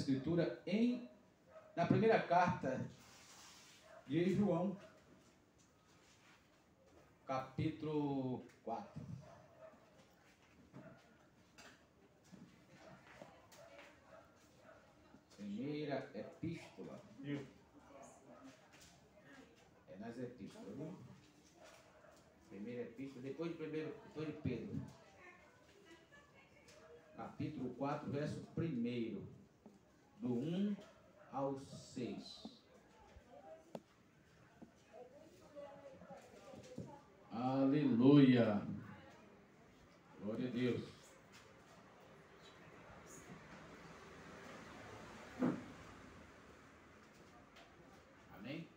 escritura na primeira carta de João, capítulo 4. Primeira epístola. É nas epístolas, viu? Primeira epístola, depois de Pedro. Capítulo 4, verso 1, do 1 ao 6. Aleluia! Glória a Deus! Amém?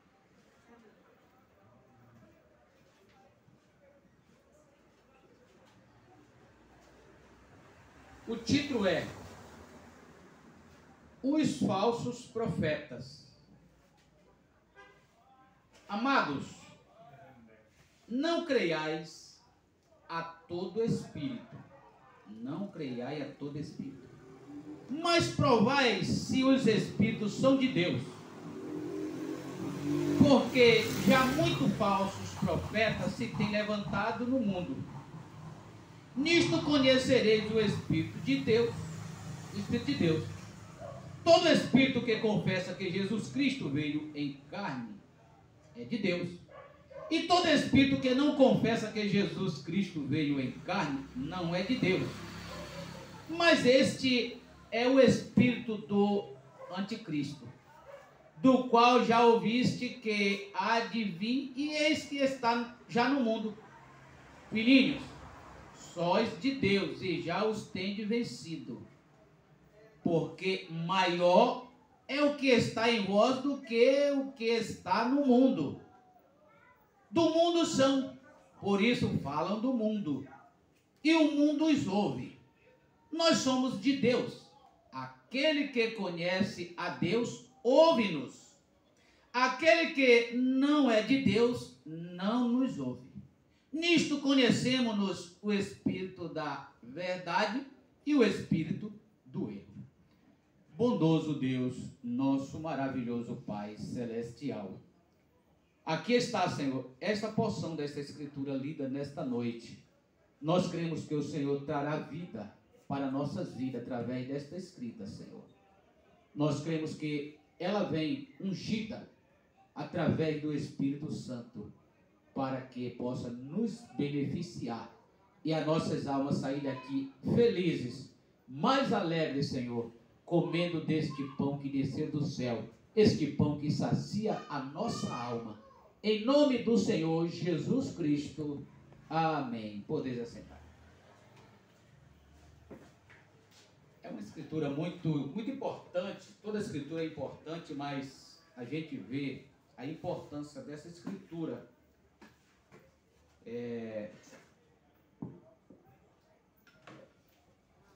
O título é Os Falsos Profetas. Amados, não creiais a todo espírito. Não creiai a todo espírito. Mas provai se os espíritos são de Deus. Porque já muito falsos profetas se têm levantado no mundo. Nisto conhecereis o Espírito de Deus. O Espírito de Deus. Todo espírito que confessa que Jesus Cristo veio em carne é de Deus. E todo espírito que não confessa que Jesus Cristo veio em carne não é de Deus. Mas este é o espírito do anticristo, do qual já ouviste que há de vir, e eis que está já no mundo. Filhinhos, sois de Deus e já os tendes vencido, porque maior é o que está em vós do que o que está no mundo. Do mundo são, por isso falam do mundo, e o mundo os ouve. Nós somos de Deus. Aquele que conhece a Deus, ouve-nos. Aquele que não é de Deus, não nos ouve. Nisto conhecemos o espírito da verdade e o espírito do erro. Bondoso Deus, nosso maravilhoso Pai celestial. Aqui está, Senhor, esta porção desta escritura lida nesta noite. Nós cremos que o Senhor trará vida para nossas vidas através desta escrita, Senhor. Nós cremos que ela vem ungida através do Espírito Santo, para que possa nos beneficiar e as nossas almas saírem daqui felizes, mais alegres, Senhor, comendo deste pão que desceu do céu, este pão que sacia a nossa alma. Em nome do Senhor Jesus Cristo. Amém. Podeis assentar. É uma escritura muito importante. Toda escritura é importante, mas a gente vê a importância dessa escritura.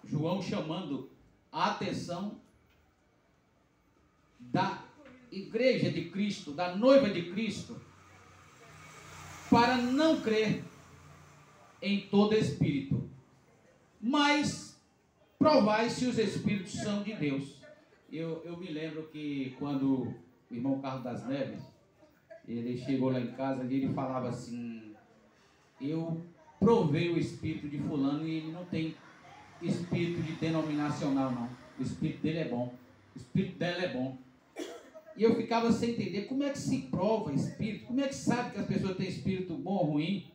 João chamando a atenção da igreja de Cristo, da noiva de Cristo, para não crer em todo espírito, mas provai se os espíritos são de Deus. Eu me lembro que quando o irmão Carlos das Neves, ele chegou lá em casa e ele falava assim: eu provei o espírito de fulano e ele não tem espírito de denominacional não, o espírito dele é bom, o espírito dela é bom. E eu ficava sem entender como é que se prova espírito, como é que sabe que as pessoas têm espírito bom ou ruim,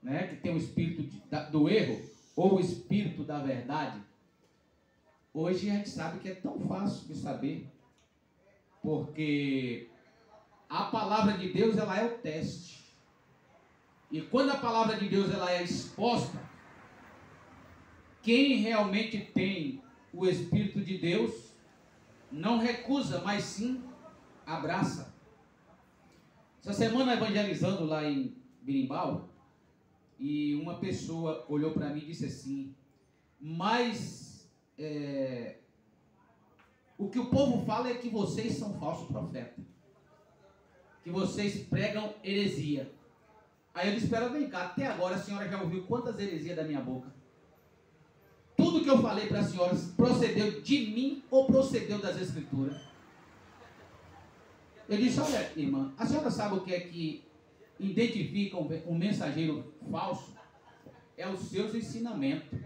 né? Que tem o espírito do erro ou o espírito da verdade. Hoje a gente sabe que é tão fácil de saber, porque a palavra de Deus, ela é o teste. E quando a palavra de Deus ela é exposta, quem realmente tem o Espírito de Deus não recusa, mas sim abraça. Essa semana evangelizando lá em Birimbau, e uma pessoa olhou para mim e disse assim: mas o que o povo fala é que vocês são falsos profetas, que vocês pregam heresia. Aí eu disse: espera, vem cá, até agora a senhora já ouviu quantas heresias da minha boca? Tudo tudo que eu falei para a senhora procedeu de mim ou procedeu das Escrituras? Eu disse, olha, irmã, a senhora sabe o que é que identifica um mensageiro falso? É os seus ensinamentos.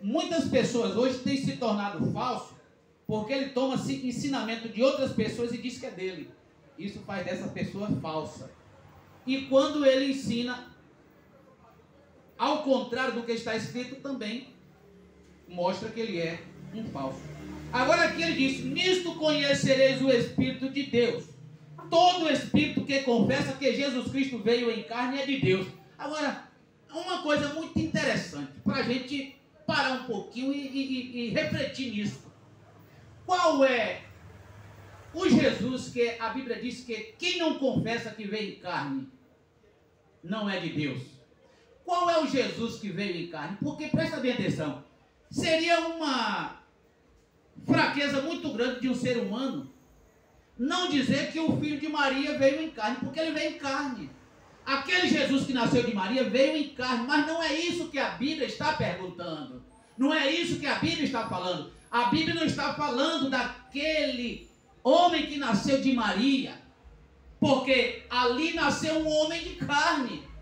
Muitas pessoas hoje têm se tornado falso porque ele toma ensinamento de outras pessoas e diz que é dele. Isso faz dessa pessoa falsa. E quando ele ensina ao contrário do que está escrito, também mostra que ele é um falso. Agora aqui ele diz, nisto conhecereis o Espírito de Deus. Todo espírito que confessa que Jesus Cristo veio em carne é de Deus. Agora, uma coisa muito interessante, para a gente parar um pouquinho e refletir nisso. Qual é o Jesus que a Bíblia diz que quem não confessa que veio em carne não é de Deus? Qual é o Jesus que veio em carne? Porque, presta bem atenção, seria uma fraqueza muito grande de um ser humano não dizer que o filho de Maria veio em carne, porque ele veio em carne. Aquele Jesus que nasceu de Maria veio em carne, mas não é isso que a Bíblia está perguntando. Não é isso que a Bíblia está falando. A Bíblia não está falando daquele homem que nasceu de Maria, porque ali nasceu um homem de carne.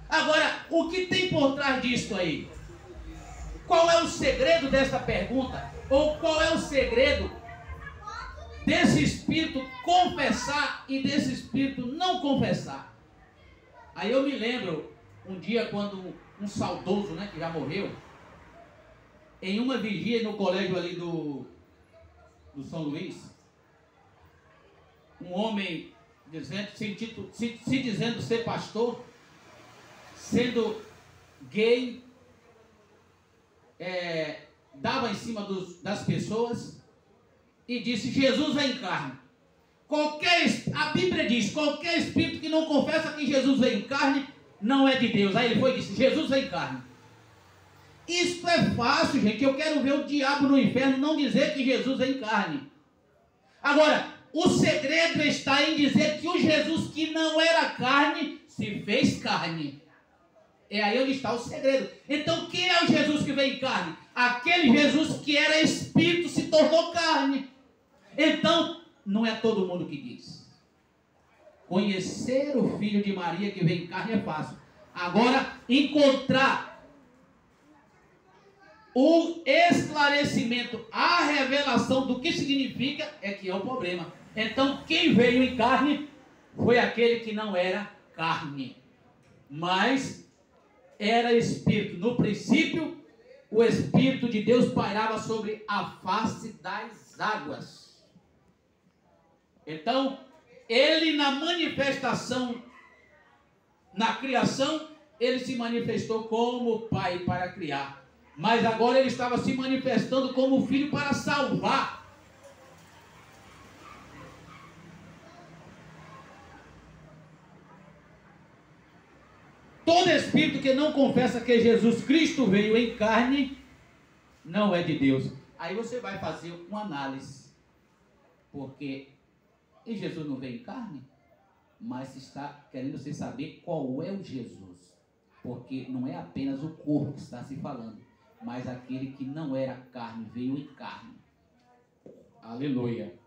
Agora, o que tem por trás disso aí? Qual é o segredo dessa pergunta? Ou qual é o segredo desse espírito confessar e desse espírito não confessar? Aí eu me lembro um dia quando um saudoso, né, que já morreu, em uma vigília no colégio ali do São Luís, um homem se dizendo ser pastor, sendo gay, dava em cima das pessoas e disse, Jesus vem em carne. A Bíblia diz, qualquer espírito que não confessa que Jesus vem em carne, não é de Deus. Aí ele foi e disse, Jesus vem em carne. Isso é fácil, gente. Eu quero ver o diabo no inferno não dizer que Jesus vem em carne. Agora, o segredo está em dizer que o Jesus que não era carne, se fez carne. É aí onde está o segredo. Então, quem é o Jesus que veio em carne? Aquele Jesus que era espírito se tornou carne. Então, não é todo mundo que diz. Conhecer o filho de Maria que veio em carne é fácil. Agora, encontrar o esclarecimento, a revelação do que significa é que é o problema. Então, quem veio em carne foi aquele que não era carne, mas era espírito. No princípio, o Espírito de Deus pairava sobre a face das águas. Então, ele na manifestação, na criação, ele se manifestou como pai para criar. Mas agora ele estava se manifestando como filho para salvar. Todo espírito que não confessa que Jesus Cristo veio em carne, não é de Deus. Aí você vai fazer uma análise. Porque Jesus não veio em carne? Mas está querendo você saber qual é o Jesus. Porque não é apenas o corpo que está se falando, mas aquele que não era carne, veio em carne. Aleluia.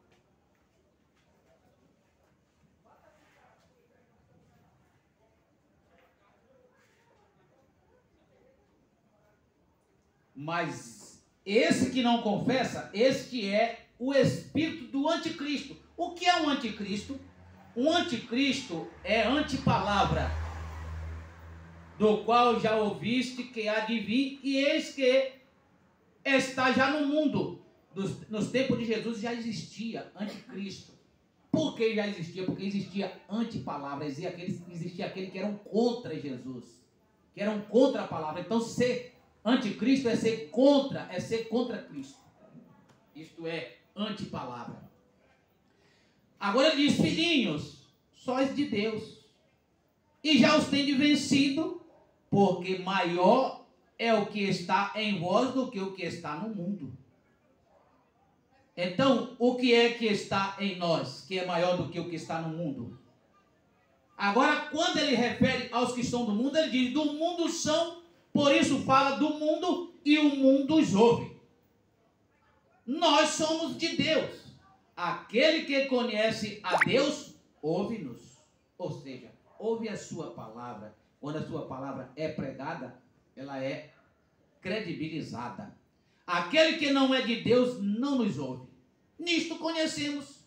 Mas esse que não confessa, este é o espírito do anticristo. O que é um anticristo? Um anticristo é antipalavra, do qual já ouviste que há de vir, e eis que está já no mundo. Nos tempos de Jesus já existia anticristo. Por que já existia? Porque existia antipalavra, existia aquele que eram contra Jesus, que eram contra a palavra. Então ser anticristo é ser contra Cristo. Isto é antipalavra. Agora ele diz, filhinhos, sóis de Deus, e já os tendes vencido, porque maior é o que está em vós do que o que está no mundo. Então, o que é que está em nós, que é maior do que o que está no mundo? Agora, quando ele refere aos que são do mundo, ele diz, do mundo são, por isso fala do mundo e o mundo os ouve. Nós somos de Deus. Aquele que conhece a Deus, ouve-nos. Ou seja, ouve a sua palavra. Quando a sua palavra é pregada, ela é credibilizada. Aquele que não é de Deus não nos ouve. Nisto conhecemos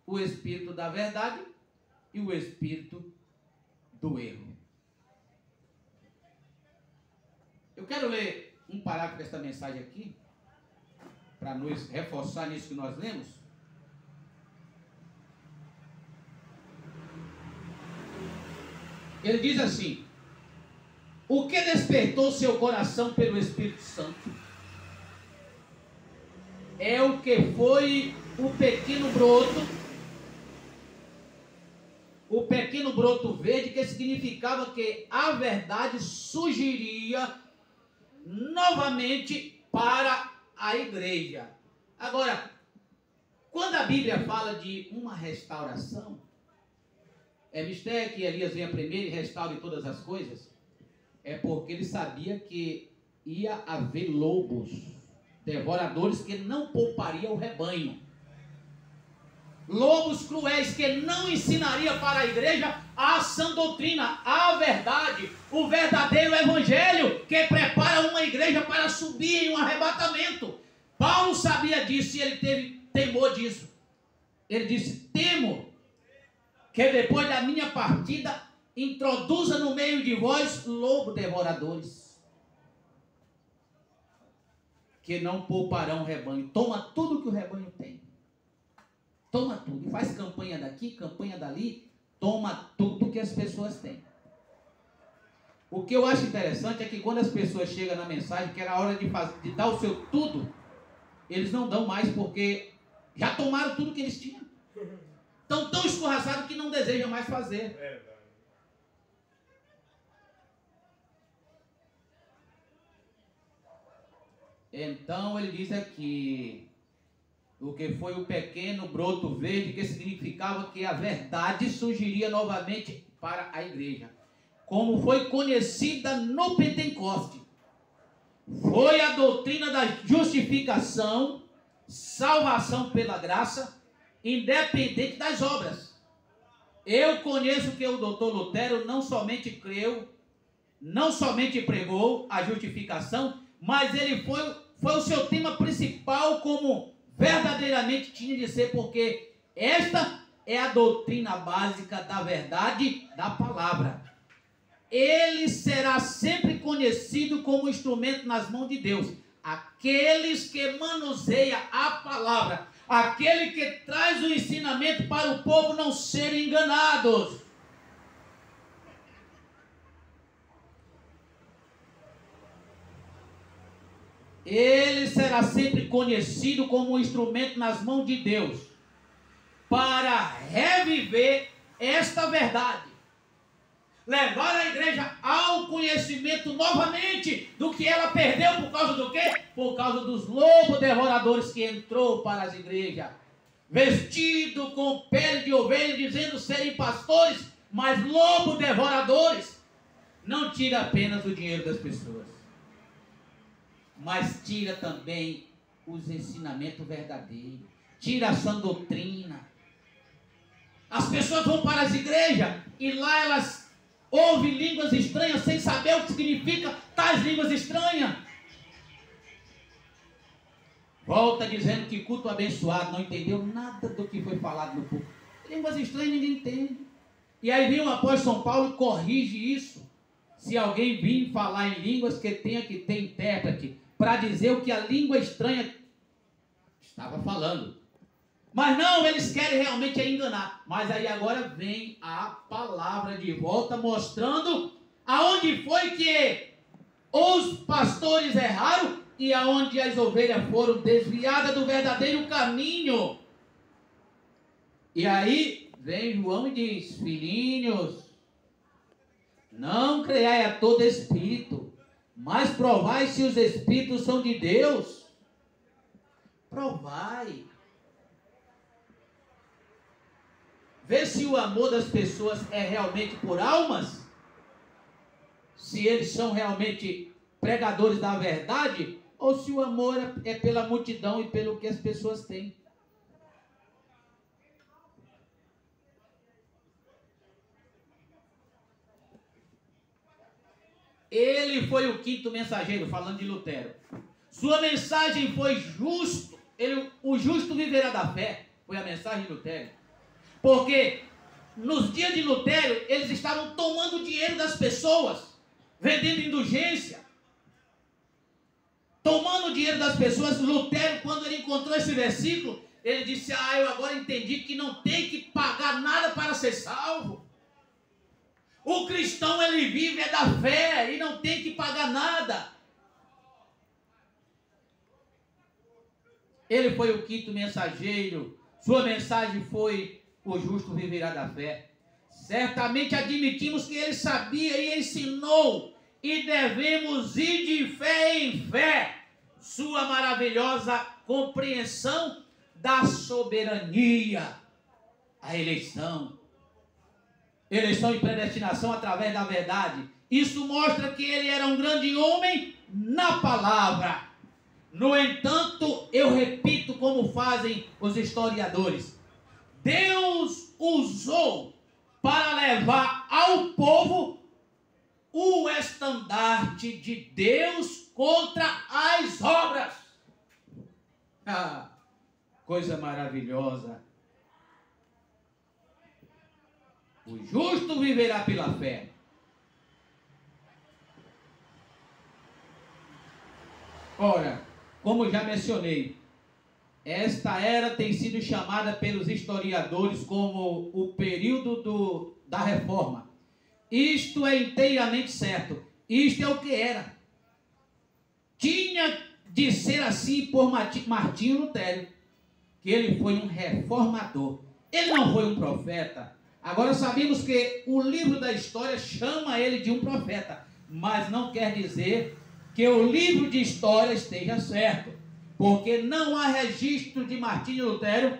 o espírito da verdade e o espírito do erro. Eu quero ler um parágrafo desta mensagem aqui, para nos reforçar nisso que nós lemos. Ele diz assim: o que despertou seu coração pelo Espírito Santo é o que foi o pequeno broto verde, que significava que a verdade surgiria novamente para a igreja. Agora, quando a Bíblia fala de uma restauração, é mistério que Elias venha primeiro e restaure todas as coisas, é porque ele sabia que ia haver lobos, devoradores que não poupariam o rebanho. Lobos cruéis que não ensinaria para a igreja a sã doutrina, a verdade, o verdadeiro evangelho que prepara uma igreja para subir em um arrebatamento. Paulo sabia disso e ele teve temor disso. Ele disse: temo que depois da minha partida introduza no meio de vós lobos devoradores, que não pouparão o rebanho. Toma tudo que o rebanho tem. Toma tudo. E faz campanha daqui, campanha dali. Toma tudo que as pessoas têm. O que eu acho interessante é que quando as pessoas chegam na mensagem, que era a hora de dar o seu tudo, eles não dão mais porque já tomaram tudo que eles tinham. Estão tão escorraçados que não desejam mais fazer. Então ele diz aqui: o que foi o pequeno broto verde, que significava que a verdade surgiria novamente para a igreja, como foi conhecida no Pentecoste. Foi a doutrina da justificação, salvação pela graça, independente das obras. Eu conheço que o doutor Lutero não somente creu, não somente pregou a justificação, mas ele foi o seu tema principal, como verdadeiramente tinha de ser, porque esta é a doutrina básica da verdade da palavra. Ele será sempre conhecido como instrumento nas mãos de Deus. Aqueles que manuseiam a palavra, aquele que traz o ensinamento para o povo não serem enganados. Ele será sempre conhecido como um instrumento nas mãos de Deus para reviver esta verdade, levar a igreja ao conhecimento novamente do que ela perdeu. Por causa do quê? Por causa dos lobos devoradores que entrou para as igrejas, vestido com pele de ovelha, dizendo serem pastores, mas lobos devoradores. Não tira apenas o dinheiro das pessoas, mas tira também os ensinamentos verdadeiros, tira a sã doutrina. As pessoas vão para as igrejas e lá elas ouvem línguas estranhas sem saber o que significa tais línguas estranhas. Volta dizendo que culto abençoado, não entendeu nada do que foi falado no culto. Línguas estranhas ninguém entende. E aí vem o apóstolo São Paulo e corrige isso. Se alguém vir falar em línguas, que tenha que ter intérprete para dizer o que a língua estranha estava falando. Mas não, eles querem realmente enganar. Mas aí agora vem a palavra de volta, mostrando aonde foi que os pastores erraram e aonde as ovelhas foram desviadas do verdadeiro caminho. E aí vem João e diz: filhinhos, não creiai a todo espírito, mas provai se os espíritos são de Deus. Provai. ver se o amor das pessoas é realmente por almas, se eles são realmente pregadores da verdade, ou se o amor é pela multidão e pelo que as pessoas têm. Ele foi o quinto mensageiro, falando de Lutero. Sua mensagem foi justo. O justo viverá da fé. Foi a mensagem de Lutero. Porque nos dias de Lutero, eles estavam tomando o dinheiro das pessoas, vendendo indulgência, tomando o dinheiro das pessoas. Lutero, quando ele encontrou esse versículo, ele disse: eu agora entendi que não tem que pagar nada para ser salvo. O cristão, ele vive da fé e não tem que pagar nada. Ele foi o quinto mensageiro. Sua mensagem foi: o justo viverá da fé. Certamente admitimos que ele sabia e ensinou, e devemos ir de fé em fé. Sua maravilhosa compreensão da soberania, a eleição e predestinação através da verdade. Isso mostra que ele era um grande homem na palavra. No entanto, eu repito, como fazem os historiadores, Deus usou para levar ao povo o estandarte de Deus contra as obras. Coisa maravilhosa. O justo viverá pela fé. Ora, como já mencionei, esta era tem sido chamada pelos historiadores como o período da reforma. Isto é inteiramente certo. Isto é o que era. Tinha de ser assim por Martinho Lutero, que ele foi um reformador. Ele não foi um profeta. Agora sabemos que o livro da história chama ele de um profeta, mas não quer dizer que o livro de história esteja certo, porque não há registro de Martinho Lutero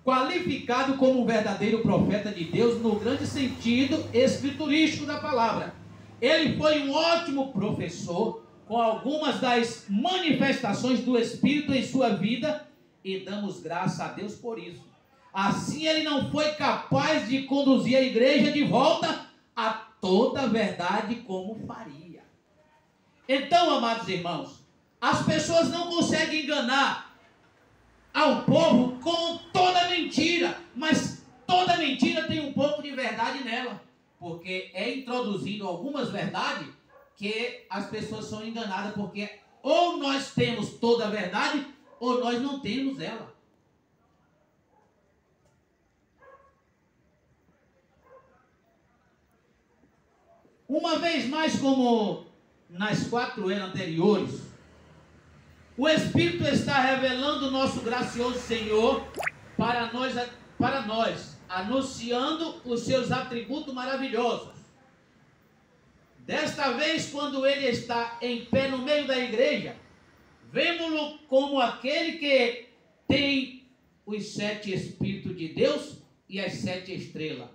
qualificado como um verdadeiro profeta de Deus no grande sentido escriturístico da palavra. Ele foi um ótimo professor, com algumas das manifestações do Espírito em sua vida, e damos graças a Deus por isso. Assim ele não foi capaz de conduzir a igreja de volta a toda a verdade como faria. Então, amados irmãos, as pessoas não conseguem enganar ao povo com toda mentira, mas toda mentira tem um pouco de verdade nela, porque é introduzido algumas verdades que as pessoas são enganadas, porque ou nós temos toda a verdade ou nós não temos ela. Uma vez mais, como nas 4 eras anteriores, o Espírito está revelando o nosso gracioso Senhor para nós, anunciando os seus atributos maravilhosos. Desta vez, quando ele está em pé no meio da igreja, vemos-lo como aquele que tem os 7 Espíritos de Deus e as 7 estrelas.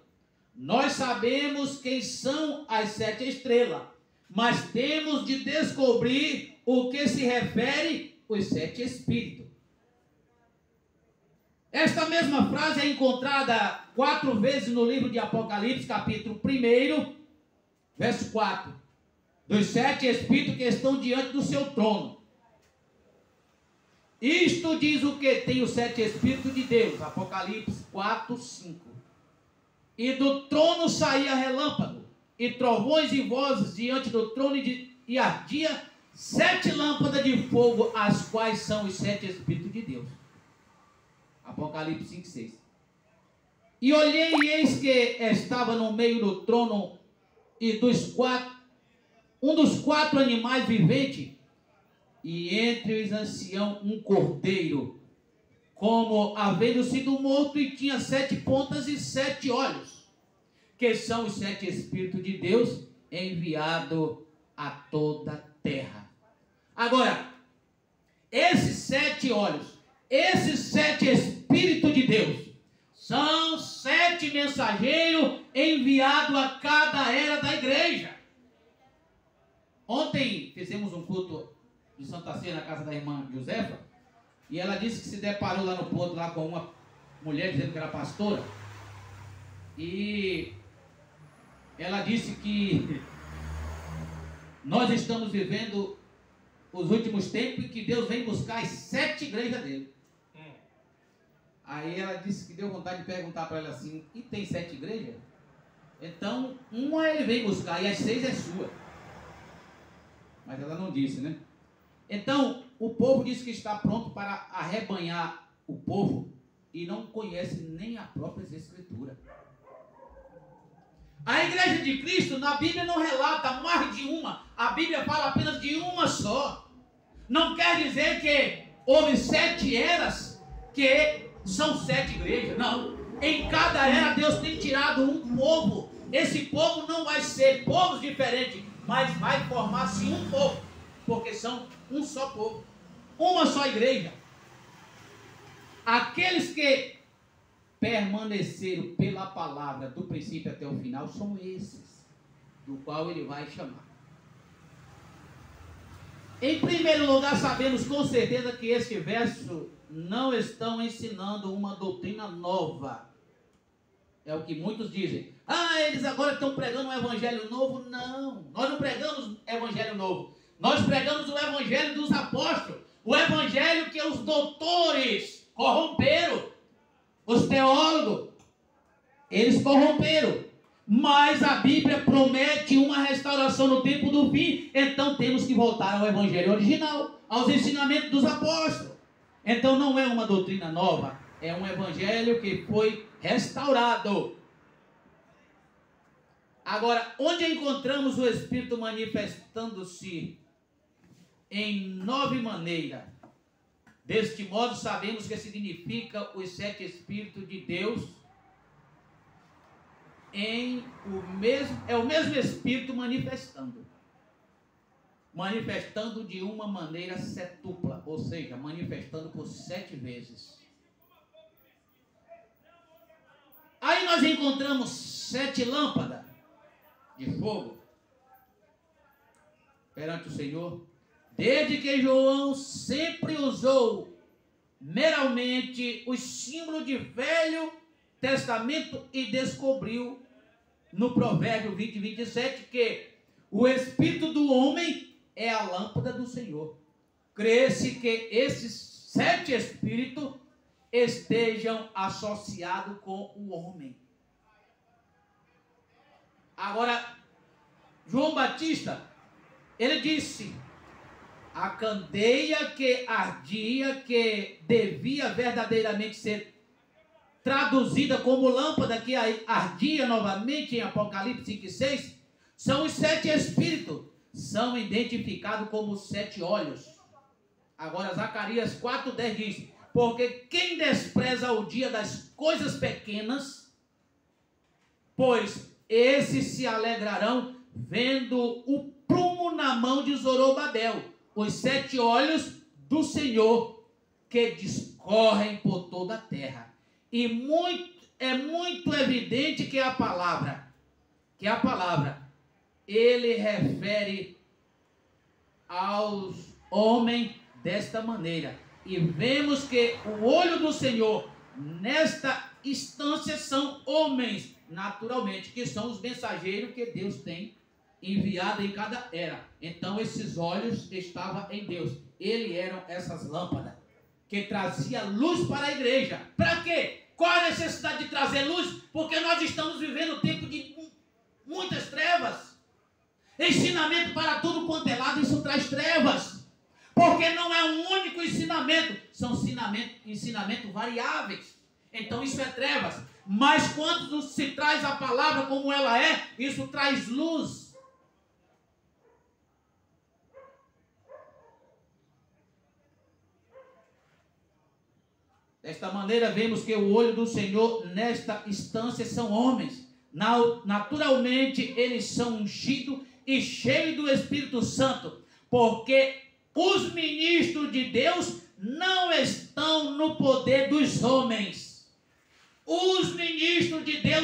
Nós sabemos quem são as 7 estrelas, mas temos de descobrir o que se refere os 7 Espíritos. Esta mesma frase é encontrada 4 vezes no livro de Apocalipse, capítulo 1, verso 4. Dos 7 Espíritos que estão diante do seu trono. Isto diz o que tem os 7 Espíritos de Deus. Apocalipse 4, 5. E do trono saía relâmpago, e trovões e vozes diante do trono, e ardia 7 lâmpadas de fogo, as quais são os 7 Espíritos de Deus. Apocalipse 5, 6. E olhei, e eis que estava no meio do trono e um dos 4 animais viventes, e entre os anciãos um cordeiro, como havendo sido morto, e tinha 7 pontas e 7 olhos, que são os 7 Espíritos de Deus enviados a toda a terra. Agora, esses 7 olhos, esses 7 Espíritos de Deus, são 7 7 mensageiros enviados a cada era da igreja. Ontem fizemos um culto de Santa Ceia na casa da irmã Josefa, e ela disse que se deparou lá no ponto lá com uma mulher dizendo que era pastora, e ela disse que nós estamos vivendo os últimos tempos e que Deus vem buscar as 7 igrejas dele. Aí ela disse que deu vontade de perguntar para ela assim: e tem 7 igrejas? Então, uma ele vem buscar e as 6 é sua. Mas ela não disse, né? Então, o povo diz que está pronto para arrebanhar o povo e não conhece nem a própria Escritura. A igreja de Cristo, na Bíblia não relata mais de uma. A Bíblia fala apenas de uma só. Não quer dizer que houve 7 eras que são 7 igrejas. Não. Em cada era Deus tem tirado um povo. Esse povo não vai ser povos diferentes, mas vai formar-se um povo. Porque são um só povo. Uma só igreja. Aqueles que permaneceram pela palavra do princípio até o final são esses, do qual ele vai chamar. Em primeiro lugar, sabemos com certeza que este verso não estão ensinando uma doutrina nova. É o que muitos dizem. Ah, eles agora estão pregando um evangelho novo. Não, nós não pregamos evangelho novo. Nós pregamos o evangelho dos apóstolos. O evangelho que os doutores corromperam. Os teólogos, eles corromperam. Mas a Bíblia promete uma restauração no tempo do fim. Então temos que voltar ao evangelho original, aos ensinamentos dos apóstolos. Então não é uma doutrina nova, é um evangelho que foi restaurado. Agora, onde encontramos o Espírito manifestando-se em 9 maneiras? Deste modo, sabemos que significa os 7 Espíritos de Deus. É o mesmo Espírito manifestando. Manifestando de uma maneira setupla, ou seja, manifestando por 7 vezes. Aí nós encontramos 7 lâmpadas de fogo perante o Senhor. Desde que João sempre usou meramente os símbolos de Velho Testamento e descobriu no Provérbio 20, 27 que o Espírito do homem é a lâmpada do Senhor. Crê-se que esses 7 Espíritos estejam associados com o homem. Agora, João Batista, ele disse: a candeia que ardia, que devia verdadeiramente ser traduzida como lâmpada que ardia novamente em Apocalipse 5 e 6, são os 7 Espíritos, são identificados como 7 olhos. Agora Zacarias 4:10 diz: porque quem despreza o dia das coisas pequenas, pois esses se alegrarão vendo o prumo na mão de Zorobabel, os 7 olhos do Senhor que discorrem por toda a terra. E é muito evidente que a palavra, ele refere aos homens desta maneira. E vemos que o olho do Senhor nesta instância são homens, naturalmente, que são os mensageiros que Deus tem enviado em cada era. Então esses olhos estavam em Deus. Eles eram essas lâmpadas que trazia luz para a igreja. Para quê? Qual a necessidade de trazer luz? Porque nós estamos vivendo um tempo de muitas trevas. Ensinamento para tudo quanto é lado, isso traz trevas. Porque não é um único ensinamento, são ensinamentos variáveis. Então isso é trevas. Mas quando se traz a palavra como ela é, isso traz luz. Desta maneira vemos que o olho do Senhor nesta instância são homens. Naturalmente eles são ungidos e cheios do Espírito Santo, porque os ministros de Deus não estão no poder dos homens. Os ministros de Deus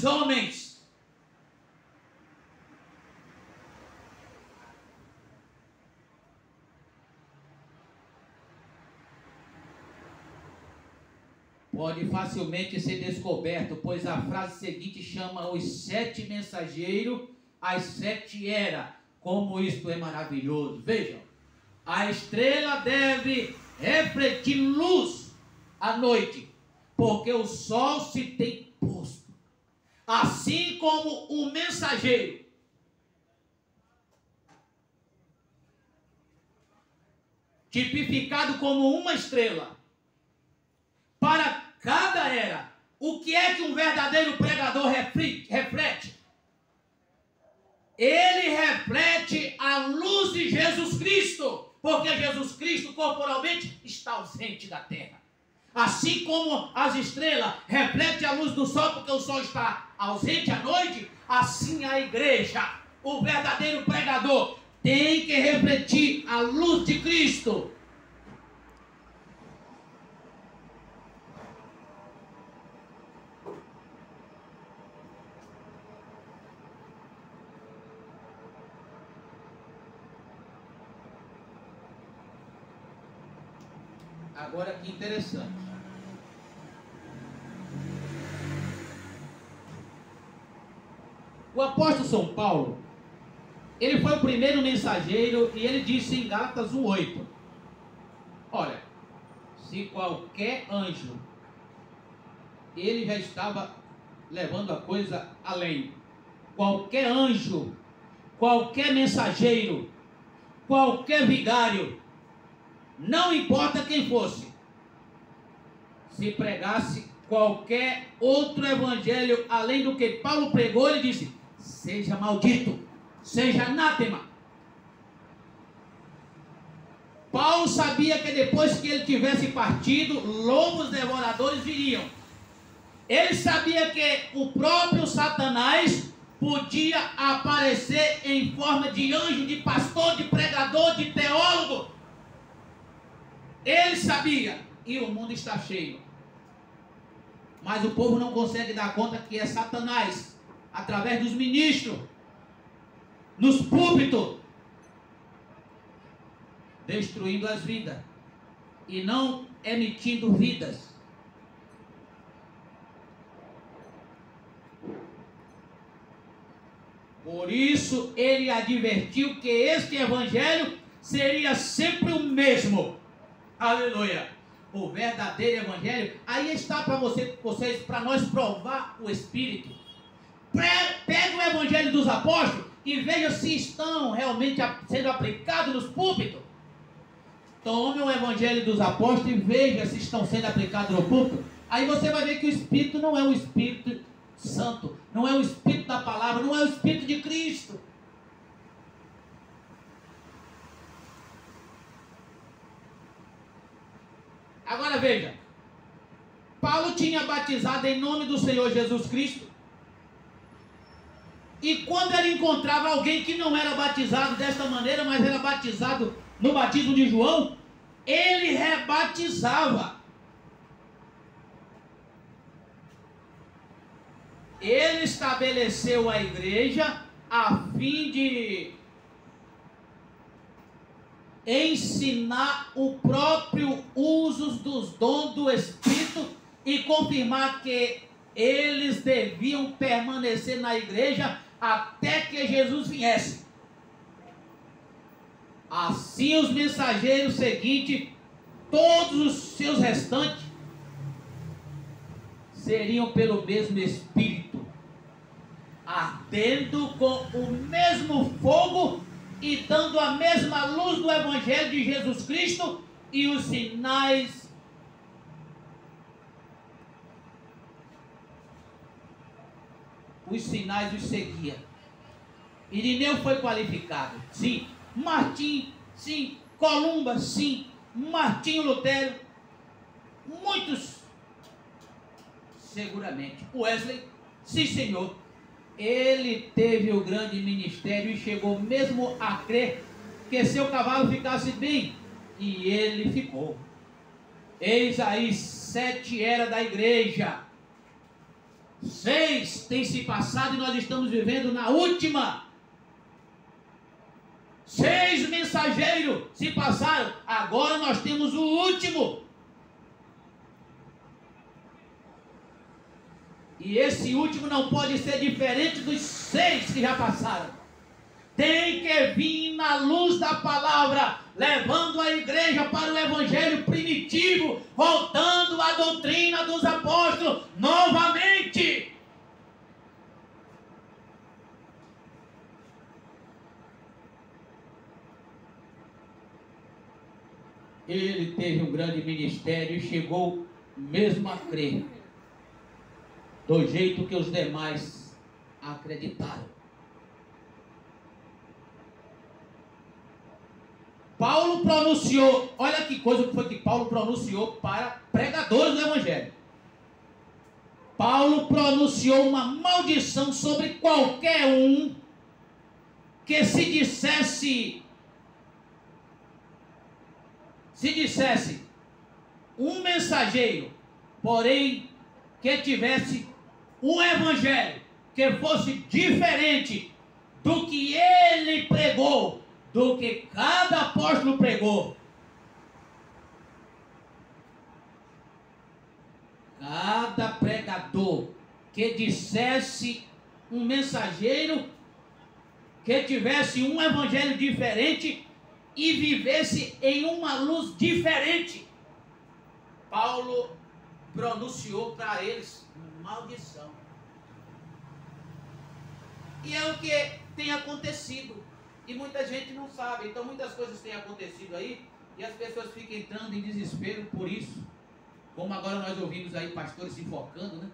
dos homens. Pode facilmente ser descoberto, pois a frase seguinte chama os 7 mensageiros, as 7 eras. Como isto é maravilhoso. Vejam, a estrela deve refletir luz à noite, porque o sol se tem posto. Assim como o mensageiro tipificado como uma estrela para cada era. O que é que um verdadeiro pregador reflete? Ele reflete a luz de Jesus Cristo, porque Jesus Cristo corporalmente está ausente da terra. Assim como as estrelas refletem a luz do sol, porque o sol está ausente à noite, assim a igreja, o verdadeiro pregador, tem que refletir a luz de Cristo. Agora que interessante. O apóstolo São Paulo, ele foi o primeiro mensageiro e ele disse em Gálatas 1:8: olha, se qualquer anjo, ele já estava levando a coisa além. Qualquer anjo, qualquer mensageiro, qualquer vigário, não importa quem fosse, se pregasse qualquer outro evangelho além do que Paulo pregou, ele disse: seja maldito, seja anátema. Paulo sabia que depois que ele tivesse partido, lobos devoradores viriam. Ele sabia que o próprio Satanás podia aparecer em forma de anjo, de pastor, de pregador, de teólogo. Ele sabia, e o mundo está cheio. Mas o povo não consegue dar conta que é Satanás, através dos ministros, nos púlpitos, destruindo as vidas e não emitindo vidas. Por isso ele advertiu que este evangelho seria sempre o mesmo. Aleluia! O verdadeiro evangelho, aí está para vocês, para nós provar o Espírito. Pega o evangelho dos apóstolos e veja se estão realmente sendo aplicados nos púlpitos. Tome o evangelho dos apóstolos e veja se estão sendo aplicados no púlpito. Aí você vai ver que o Espírito não é o Espírito Santo, não é o Espírito da palavra, não é o Espírito de Cristo. Agora veja, Paulo tinha batizado em nome do Senhor Jesus Cristo, e quando ele encontrava alguém que não era batizado desta maneira, mas era batizado no batismo de João, ele rebatizava. Ele estabeleceu a igreja a fim de ensinar o próprio uso dos dons do Espírito e confirmar que eles deviam permanecer na igreja até que Jesus viesse. Assim os mensageiros seguintes, todos os seus restantes, seriam pelo mesmo Espírito, ardendo com o mesmo fogo e dando a mesma luz do Evangelho de Jesus Cristo, e os sinais os seguiam. Irineu foi qualificado, sim. Martim, sim. Columba, sim. Martinho Lutero, muitos, seguramente. Wesley, sim, senhor. Ele teve o grande ministério e chegou mesmo a crer que seu cavalo ficasse bem, e ele ficou. Eis aí 7 eras da igreja. 6 tem se passado e nós estamos vivendo na última. 6 mensageiros se passaram, agora nós temos o último. E esse último não pode ser diferente dos 6 que já passaram. Tem que vir na luz da palavra, levando a igreja para o evangelho primitivo, voltando à doutrina dos apóstolos novamente. Ele teve um grande ministério e chegou mesmo a crer, do jeito que os demais acreditaram. Paulo pronunciou, olha que coisa que foi que Paulo pronunciou para pregadores do evangelho. Paulo pronunciou uma maldição sobre qualquer um que se dissesse um mensageiro, porém que tivesse um evangelho que fosse diferente do que ele pregou, do que cada apóstolo pregou. Cada pregador que dissesse um mensageiro que tivesse um evangelho diferente e vivesse em uma luz diferente, Paulo pronunciou para eles maldição. E é o que tem acontecido. E muita gente não sabe. Então muitas coisas têm acontecido aí e as pessoas ficam entrando em desespero por isso. Como agora nós ouvimos aí pastores se enfocando, né?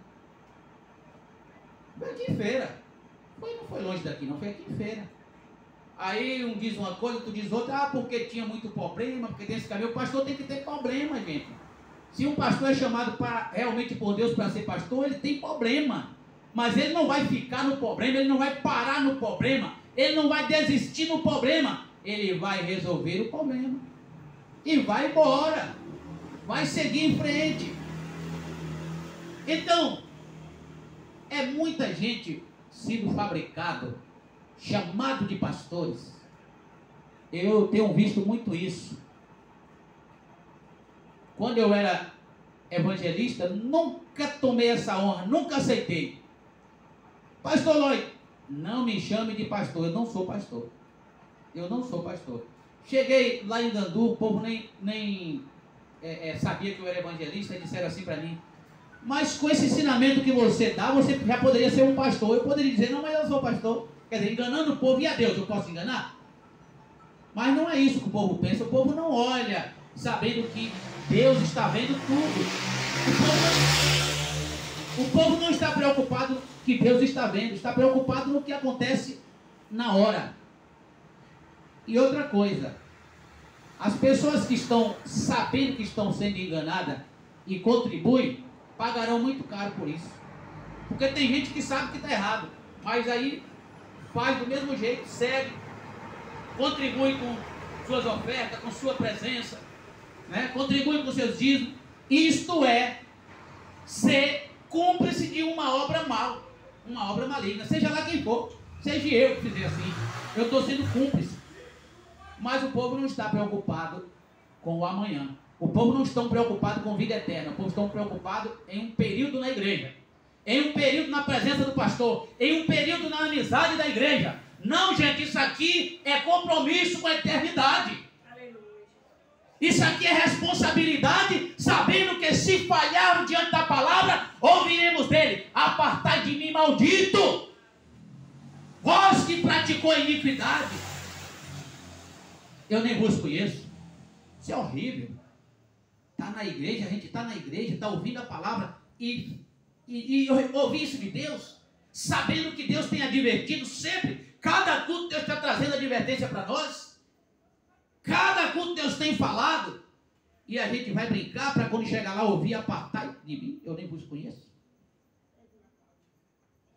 Foi aqui em Feira. Não foi longe daqui, não. Foi aqui em Feira. Aí um diz uma coisa, outro diz outra. Ah, porque tinha muito problema, porque tem esse caminho. O pastor tem que ter problema, gente. Se um pastor é chamado realmente por Deus para ser pastor, ele tem problema. Mas ele não vai ficar no problema, ele não vai parar no problema, ele não vai desistir no problema. Ele vai resolver o problema. E vai embora. Vai seguir em frente. Então, é muita gente sendo fabricado, chamado de pastores. Eu tenho visto muito isso. Quando eu era evangelista, nunca tomei essa honra, nunca aceitei. Pastor Lloyd, não me chame de pastor, eu não sou pastor. Eu não sou pastor. Cheguei lá em Gandu, o povo nem sabia que eu era evangelista, e disseram assim para mim: mas com esse ensinamento que você dá, você já poderia ser um pastor. Eu poderia dizer: não, mas eu sou pastor. Quer dizer, enganando o povo, e a Deus, eu posso enganar? Mas não é isso que o povo pensa. O povo não olha sabendo que Deus está vendo tudo. O povo não está preocupado que Deus está vendo, está preocupado no que acontece na hora. E outra coisa, as pessoas que estão sabendo que estão sendo enganadas e contribuem, pagarão muito caro por isso. Porque tem gente que sabe que está errado, mas aí faz do mesmo jeito, segue, contribui com suas ofertas, com sua presença, né? Contribui com seus dízimos. Isto é ser cúmplice de uma obra mal, uma obra maligna, seja lá quem for, seja eu que fizer assim, eu estou sendo cúmplice. Mas o povo não está preocupado com o amanhã. O povo não está preocupado com vida eterna. O povo está preocupado em um período na igreja, em um período na presença do pastor, em um período na amizade da igreja. Não, gente, isso aqui é compromisso com a eternidade. Isso aqui é responsabilidade, sabendo que se falharmos diante da palavra, ouviremos dele: apartai de mim, maldito, vós que praticou iniquidade. Eu nem vos conheço. Isso é horrível. Está na igreja, a gente está na igreja, está ouvindo a palavra e ouvir isso de Deus, sabendo que Deus tem advertido sempre. Cada culto Deus está trazendo advertência para nós. Cada culto Deus tem falado. E a gente vai brincar para quando chegar lá ouvir: apartai de mim, eu nem vos conheço.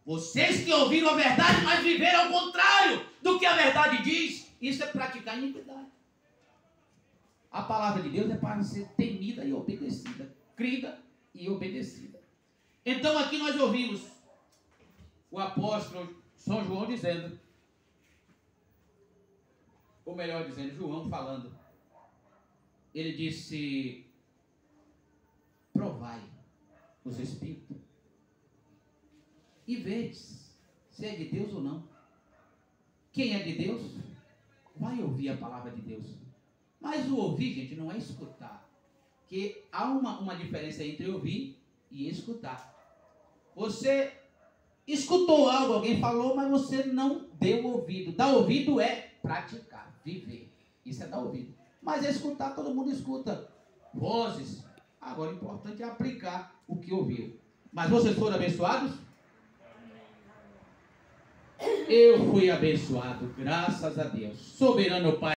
Vocês que ouviram a verdade, mas viveram ao contrário do que a verdade diz, isso é praticar iniquidade. A palavra de Deus é para ser temida e obedecida, crida e obedecida. Então aqui nós ouvimos o apóstolo São João dizendo, ou melhor dizendo, João falando, ele disse: provai os espíritos e vedes se é de Deus ou não. Quem é de Deus vai ouvir a palavra de Deus. Mas o ouvir, gente, não é escutar. Que há uma diferença entre ouvir e escutar. Você escutou algo, alguém falou, mas você não deu ouvido. Dar ouvido é praticar, viver. Isso é dar ouvido. Mas escutar, todo mundo escuta vozes. Agora o importante é aplicar o que ouviu. Mas vocês foram abençoados? Eu fui abençoado, graças a Deus. Soberano Pai.